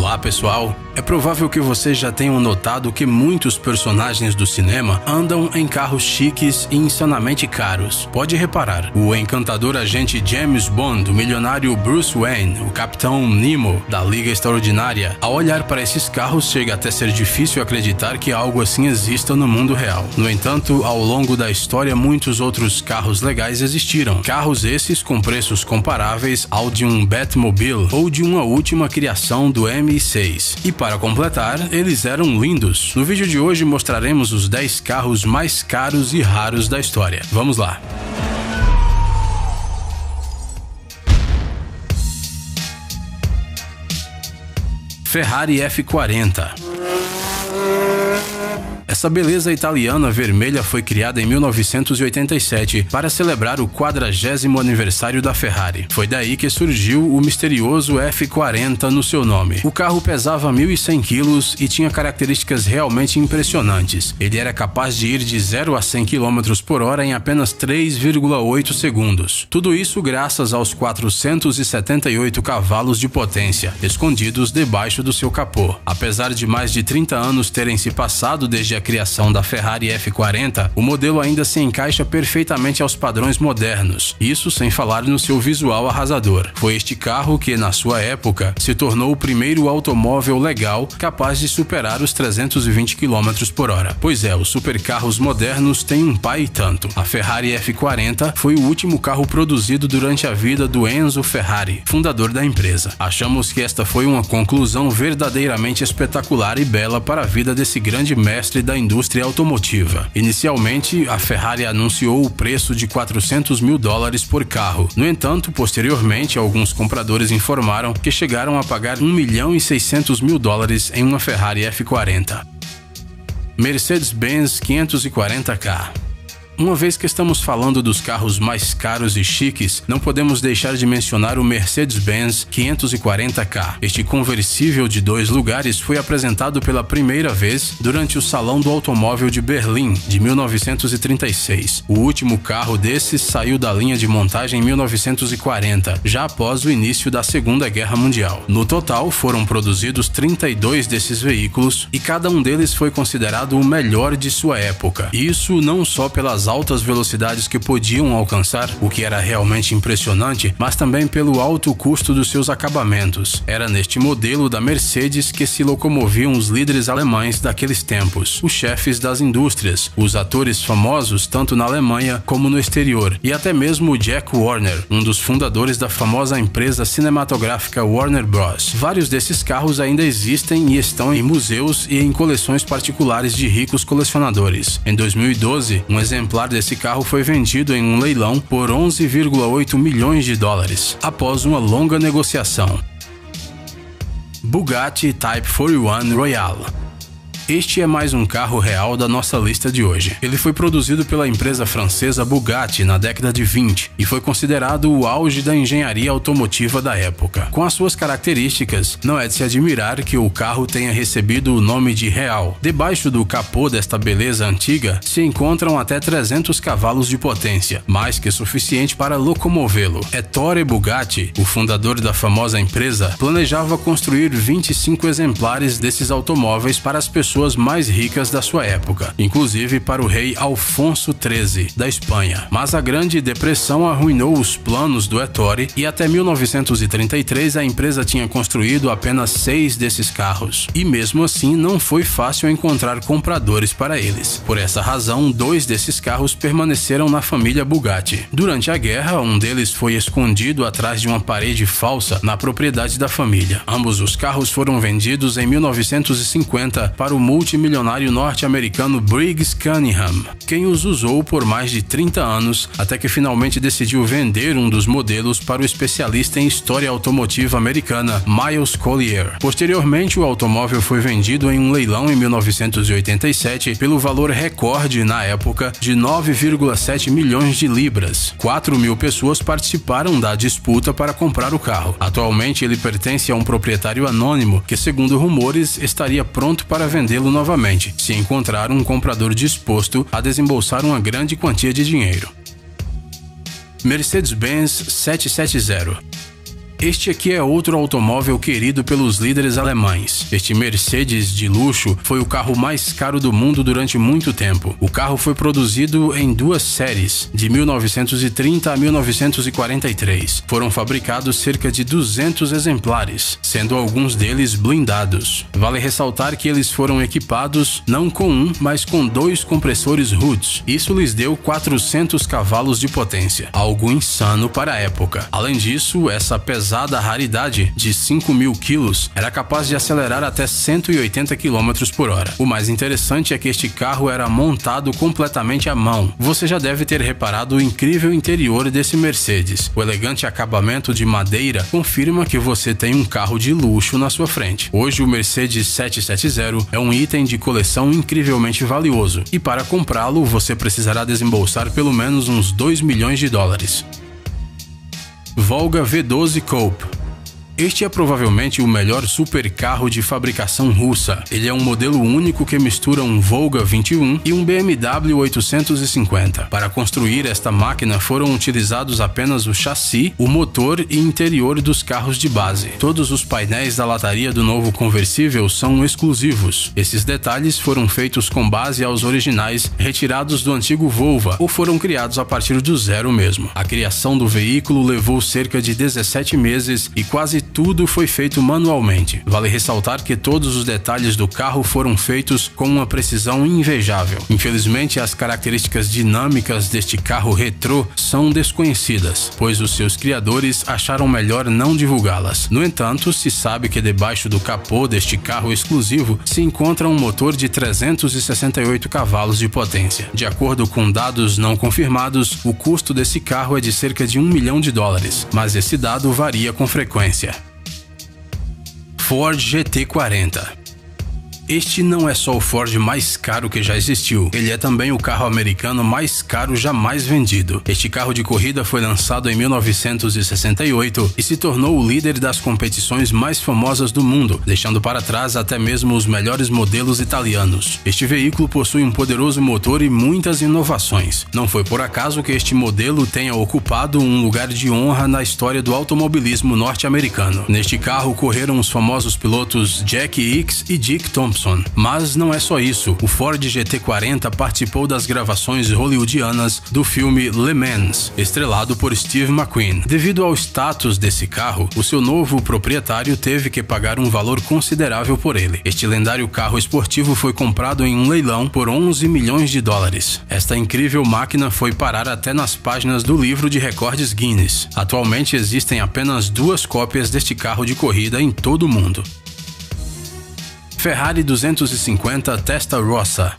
Olá pessoal, é provável que vocês já tenham notado que muitos personagens do cinema andam em carros chiques e insanamente caros. Pode reparar, o encantador agente James Bond, o milionário Bruce Wayne, o Capitão Nemo da Liga Extraordinária. Ao olhar para esses carros, chega até ser difícil acreditar que algo assim exista no mundo real. No entanto, ao longo da história, muitos outros carros legais existiram. Carros esses com preços comparáveis ao de um Batmobile ou de uma última criação do MI6. E para completar, eles eram lindos. No vídeo de hoje mostraremos os 10 carros mais caros e raros da história. Vamos lá! Ferrari F40. Essa beleza italiana vermelha foi criada em 1987 para celebrar o 40º aniversário da Ferrari. Foi daí que surgiu o misterioso F40 no seu nome. O carro pesava 1.100 quilos e tinha características realmente impressionantes. Ele era capaz de ir de 0 a 100 km por hora em apenas 3,8 segundos. Tudo isso graças aos 478 cavalos de potência, escondidos debaixo do seu capô. Apesar de mais de 30 anos terem se passado desde a criação da Ferrari F40, o modelo ainda se encaixa perfeitamente aos padrões modernos, isso sem falar no seu visual arrasador. Foi este carro que, na sua época, se tornou o primeiro automóvel legal capaz de superar os 320 km por hora. Pois é, os supercarros modernos têm um pai e tanto. A Ferrari F40 foi o último carro produzido durante a vida do Enzo Ferrari, fundador da empresa. Achamos que esta foi uma conclusão verdadeiramente espetacular e bela para a vida desse grande mestre da indústria automotiva. Inicialmente, a Ferrari anunciou o preço de $400 mil por carro. No entanto, posteriormente, alguns compradores informaram que chegaram a pagar $1.600.000 em uma Ferrari F40. Mercedes-Benz 540K. Uma vez que estamos falando dos carros mais caros e chiques, não podemos deixar de mencionar o Mercedes-Benz 540K. Este conversível de 2 lugares foi apresentado pela primeira vez durante o Salão do Automóvel de Berlim, de 1936. O último carro desses saiu da linha de montagem em 1940, já após o início da Segunda Guerra Mundial. No total, foram produzidos 32 desses veículos e cada um deles foi considerado o melhor de sua época. Isso não só pelas altas velocidades que podiam alcançar, o que era realmente impressionante, mas também pelo alto custo dos seus acabamentos. Era neste modelo da Mercedes que se locomoviam os líderes alemães daqueles tempos, os chefes das indústrias, os atores famosos tanto na Alemanha como no exterior, e até mesmo Jack Warner, um dos fundadores da famosa empresa cinematográfica Warner Bros. Vários desses carros ainda existem e estão em museus e em coleções particulares de ricos colecionadores. Em 2012, um exemplar desse carro foi vendido em um leilão por $11,8 milhões, após uma longa negociação. Bugatti Type 41 Royale. Este é mais um carro real da nossa lista de hoje. Ele foi produzido pela empresa francesa Bugatti na década de 20 e foi considerado o auge da engenharia automotiva da época. Com as suas características, não é de se admirar que o carro tenha recebido o nome de real. Debaixo do capô desta beleza antiga se encontram até 300 cavalos de potência, mais que suficiente para locomovê-lo. Ettore Bugatti, o fundador da famosa empresa, planejava construir 25 exemplares desses automóveis para as pessoas mais ricas da sua época, inclusive para o rei Alfonso XIII da Espanha. Mas a Grande Depressão arruinou os planos do Ettore e até 1933 a empresa tinha construído apenas 6 desses carros. E mesmo assim não foi fácil encontrar compradores para eles. Por essa razão, 2 desses carros permaneceram na família Bugatti. Durante a guerra, um deles foi escondido atrás de uma parede falsa na propriedade da família. Ambos os carros foram vendidos em 1950 para o multimilionário norte-americano Briggs Cunningham, quem os usou por mais de 30 anos, até que finalmente decidiu vender um dos modelos para o especialista em história automotiva americana Miles Collier. Posteriormente, o automóvel foi vendido em um leilão em 1987 pelo valor recorde na época de 9,7 milhões de libras. 4.000 pessoas participaram da disputa para comprar o carro. Atualmente, ele pertence a um proprietário anônimo que, segundo rumores, estaria pronto para vendê-lo novamente, se encontrar um comprador disposto a desembolsar uma grande quantia de dinheiro. Mercedes-Benz 770. Este aqui é outro automóvel querido pelos líderes alemães. Este Mercedes de luxo foi o carro mais caro do mundo durante muito tempo. O carro foi produzido em duas séries, de 1930 a 1943. Foram fabricados cerca de 200 exemplares, sendo alguns deles blindados. Vale ressaltar que eles foram equipados não com um, mas com 2 compressores Hoods. Isso lhes deu 400 cavalos de potência, algo insano para a época. Além disso, essa pesada raridade de 5.000 quilos era capaz de acelerar até 180 km por hora. O mais interessante é que este carro era montado completamente à mão. Você já deve ter reparado o incrível interior desse Mercedes. O elegante acabamento de madeira confirma que você tem um carro de luxo na sua frente. Hoje o Mercedes 770 é um item de coleção incrivelmente valioso e para comprá-lo você precisará desembolsar pelo menos uns 2 milhões de dólares. Volga V12 Coupe. Este é provavelmente o melhor supercarro de fabricação russa. Ele é um modelo único que mistura um Volga 21 e um BMW 850. Para construir esta máquina foram utilizados apenas o chassi, o motor e interior dos carros de base. Todos os painéis da lataria do novo conversível são exclusivos. Esses detalhes foram feitos com base aos originais retirados do antigo Volva ou foram criados a partir do zero mesmo. A criação do veículo levou cerca de 17 meses e quase tudo foi feito manualmente. Vale ressaltar que todos os detalhes do carro foram feitos com uma precisão invejável. Infelizmente, as características dinâmicas deste carro retrô são desconhecidas, pois os seus criadores acharam melhor não divulgá-las. No entanto, se sabe que debaixo do capô deste carro exclusivo se encontra um motor de 368 cavalos de potência. De acordo com dados não confirmados, o custo desse carro é de cerca de $1 milhão, mas esse dado varia com frequência. Ford GT40. Este não é só o Ford mais caro que já existiu, ele é também o carro americano mais caro jamais vendido. Este carro de corrida foi lançado em 1968 e se tornou o líder das competições mais famosas do mundo, deixando para trás até mesmo os melhores modelos italianos. Este veículo possui um poderoso motor e muitas inovações. Não foi por acaso que este modelo tenha ocupado um lugar de honra na história do automobilismo norte-americano. Neste carro correram os famosos pilotos Jack Ickx e Dick Thompson. Mas não é só isso. O Ford GT40 participou das gravações hollywoodianas do filme Le Mans, estrelado por Steve McQueen. Devido ao status desse carro, o seu novo proprietário teve que pagar um valor considerável por ele. Este lendário carro esportivo foi comprado em um leilão por $11 milhões. Esta incrível máquina foi parar até nas páginas do livro de recordes Guinness. Atualmente existem apenas 2 cópias deste carro de corrida em todo o mundo. Ferrari 250 Testarossa.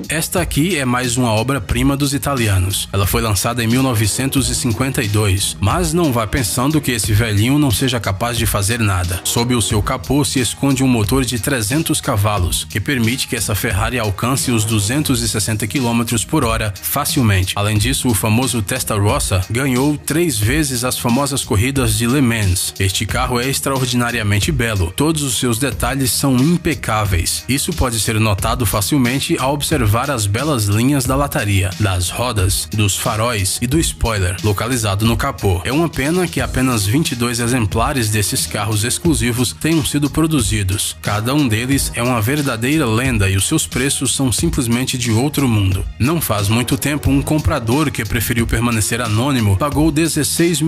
Esta aqui é mais uma obra-prima dos italianos. Ela foi lançada em 1952, mas não vá pensando que esse velhinho não seja capaz de fazer nada. Sob o seu capô se esconde um motor de 300 cavalos, que permite que essa Ferrari alcance os 260 km por hora facilmente. Além disso, o famoso Testarossa ganhou 3 vezes as famosas corridas de Le Mans. Este carro é extraordinariamente belo. Todos os seus detalhes são impecáveis. Isso pode ser notado facilmente ao observar as belas linhas da lataria, das rodas, dos faróis e do spoiler, localizado no capô. É uma pena que apenas 22 exemplares desses carros exclusivos tenham sido produzidos. Cada um deles é uma verdadeira lenda e os seus preços são simplesmente de outro mundo. Não faz muito tempo, um comprador que preferiu permanecer anônimo pagou $16,4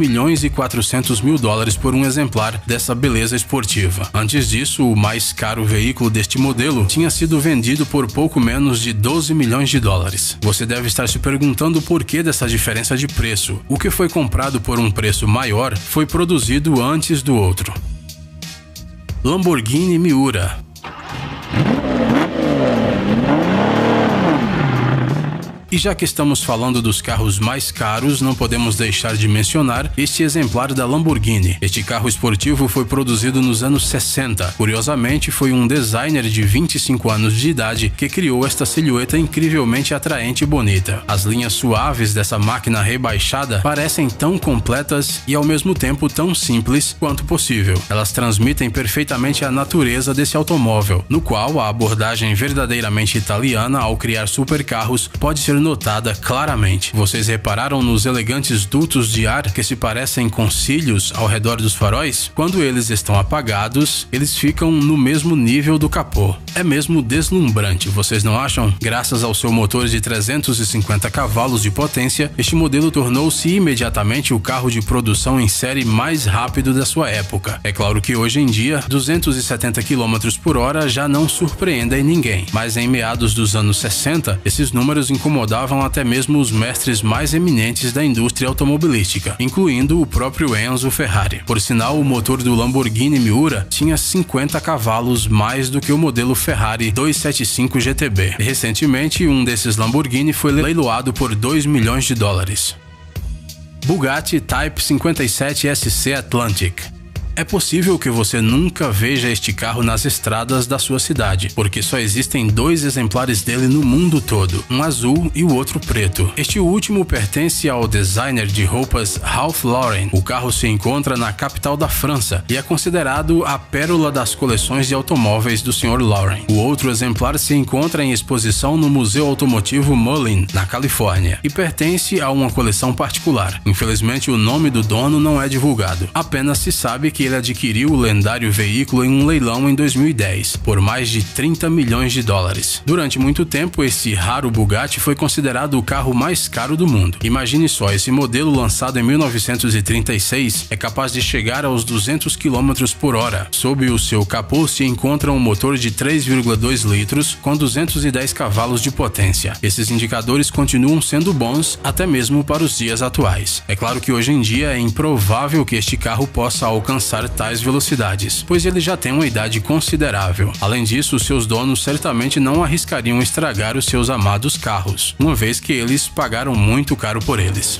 milhões por um exemplar dessa beleza esportiva. Antes disso, o mais caro veículo deste modelo tinha sido vendido por pouco menos de $12 milhões. Você deve estar se perguntando o porquê dessa diferença de preço. O que foi comprado por um preço maior foi produzido antes do outro. Lamborghini Miura. E já que estamos falando dos carros mais caros, não podemos deixar de mencionar este exemplar da Lamborghini. Este carro esportivo foi produzido nos anos 60. Curiosamente, foi um designer de 25 anos de idade que criou esta silhueta incrivelmente atraente e bonita. As linhas suaves dessa máquina rebaixada parecem tão completas e ao mesmo tempo tão simples quanto possível. Elas transmitem perfeitamente a natureza desse automóvel, no qual a abordagem verdadeiramente italiana ao criar supercarros pode ser notada claramente. Vocês repararam nos elegantes dutos de ar que se parecem com cílios ao redor dos faróis? Quando eles estão apagados, eles ficam no mesmo nível do capô. É mesmo deslumbrante, vocês não acham? Graças ao seu motor de 350 cavalos de potência, este modelo tornou-se imediatamente o carro de produção em série mais rápido da sua época. É claro que hoje em dia, 270 km por hora já não surpreendem ninguém, mas em meados dos anos 60, esses números incomodavam até mesmo os mestres mais eminentes da indústria automobilística, incluindo o próprio Enzo Ferrari. Por sinal, o motor do Lamborghini Miura tinha 50 cavalos mais do que o modelo Ferrari 275 GTB. Recentemente, um desses Lamborghini foi leiloado por $2 milhões. Bugatti Type 57 SC Atlantic. É possível que você nunca veja este carro nas estradas da sua cidade, porque só existem 2 exemplares dele no mundo todo, um azul e o outro preto. Este último pertence ao designer de roupas Ralph Lauren. O carro se encontra na capital da França e é considerado a pérola das coleções de automóveis do Sr. Lauren. O outro exemplar se encontra em exposição no Museu Automotivo Mullin, na Califórnia, e pertence a uma coleção particular. Infelizmente, o nome do dono não é divulgado. Apenas se sabe que ele adquiriu o lendário veículo em um leilão em 2010, por mais de $30 milhões. Durante muito tempo, esse raro Bugatti foi considerado o carro mais caro do mundo. Imagine só, esse modelo lançado em 1936 é capaz de chegar aos 200 km por hora. Sob o seu capô se encontra um motor de 3,2 litros com 210 cavalos de potência. Esses indicadores continuam sendo bons até mesmo para os dias atuais. É claro que hoje em dia é improvável que este carro possa alcançar tais velocidades, pois ele já tem uma idade considerável. Além disso, seus donos certamente não arriscariam estragar os seus amados carros, uma vez que eles pagaram muito caro por eles.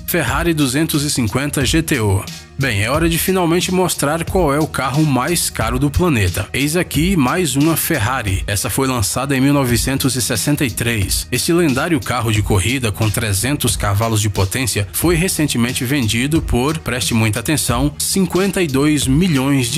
Ferrari 250 GTO. Bem, é hora de finalmente mostrar qual é o carro mais caro do planeta. Eis aqui mais uma Ferrari. Essa foi lançada em 1963. Este lendário carro de corrida com 300 cavalos de potência foi recentemente vendido por, preste muita atenção, $52 milhões.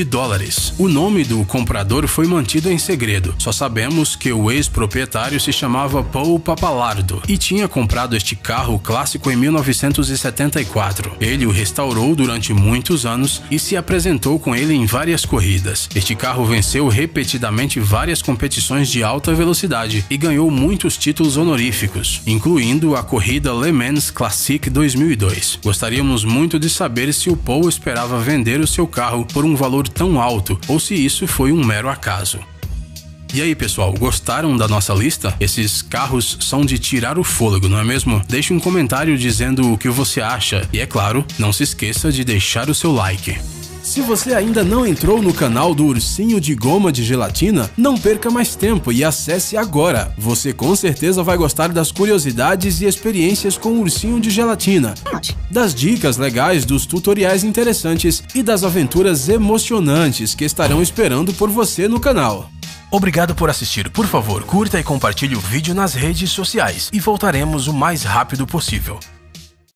O nome do comprador foi mantido em segredo. Só sabemos que o ex-proprietário se chamava Paul Pappalardo e tinha comprado este carro clássico em 1974. Ele o restaurou durante muitos anos e se apresentou com ele em várias corridas. Este carro venceu repetidamente várias competições de alta velocidade e ganhou muitos títulos honoríficos, incluindo a corrida Le Mans Classic 2002. Gostaríamos muito de saber se o Paul esperava vender o seu carro por um valor tão alto ou se isso foi um mero acaso. E aí, pessoal, gostaram da nossa lista? Esses carros são de tirar o fôlego, não é mesmo? Deixe um comentário dizendo o que você acha e, é claro, não se esqueça de deixar o seu like. Se você ainda não entrou no canal do Ursinho de Goma de Gelatina, não perca mais tempo e acesse agora. Você com certeza vai gostar das curiosidades e experiências com o Ursinho de Gelatina, das dicas legais, dos tutoriais interessantes e das aventuras emocionantes que estarão esperando por você no canal. Obrigado por assistir. Por favor, curta e compartilhe o vídeo nas redes sociais e voltaremos o mais rápido possível.